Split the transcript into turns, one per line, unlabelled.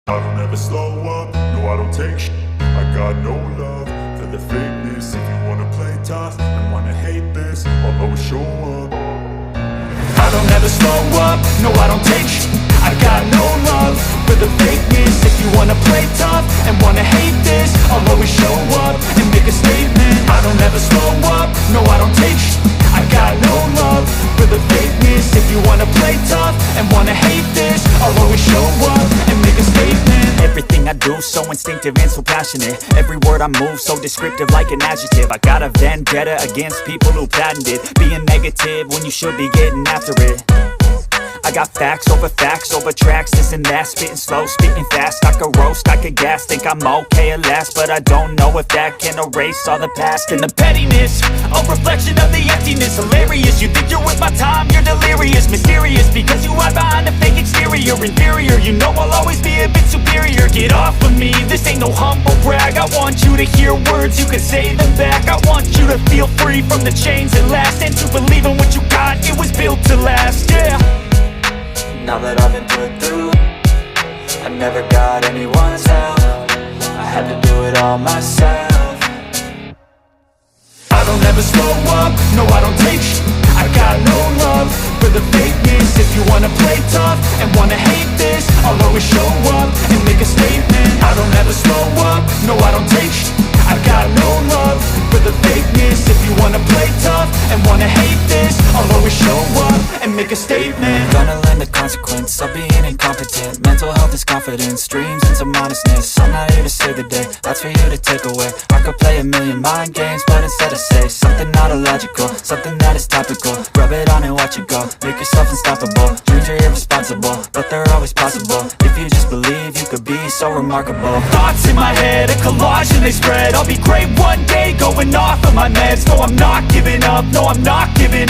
I don't ever slow up, no I don't take shit. I got no love for the fakeness. If you wanna play tough and wanna hate this, I'll always show up. I don't ever slow up, no I don't take shit. I got no love for the fakeness. If you wanna play tough and wanna hate this, I'll always show up and make a statement. I don't ever slow up, no I don't take shit. I got no love for the fakeness. If you wanna play tough and wanna hate this, I'll always show up and make a statement.
Everything I do so instinctive and so passionate. Every word I move so descriptive like an adjective. I got a vendetta against people who patented being negative when you should be getting after it. I got facts over tracks, this and that. Spitting slow, spitting fast, I could roast, I could gas. Think I'm okay at last, but I don't know if that can erase all the past. And the pettiness, a reflection of the emptiness. Hilarious, you think you're with my time, you're delirious. Mysterious, because you hide behind a fake exterior. Inferior, you know I'll always be a bit superior. Get off of me, this ain't no humble brag. I want you to hear words, you can say them back. I want you to feel free from the chains that last, and to believe in what you got, it was built to last, yeah.
Now that I've been put through, I never got anyone's help. I had to do it all myself.
I don't ever slow up, no I don't take shit. I got no love for the fakeness. If you wanna play tough and wanna hate this, I'll always show up and make a statement. I don't ever slow up, no I don't take shit. I got no love for the fakeness. If you wanna play tough and wanna hate this, I'll always show up and make a statement.
Gonna learn the consequence of being incompetent. Mental health is confidence, dreams and some honestness. I'm not here to save the day, that's for you to take away. I could play a million mind games, but instead I say something not illogical, something that is topical. Rub it on and watch it go, make yourself unstoppable. Dreams are irresponsible, but they're always possible. If you just believe, you could be so remarkable.
Thoughts in my head, a collage and they spread. I'll be great one day, going off of my meds. No, I'm not giving up, no, I'm not giving in.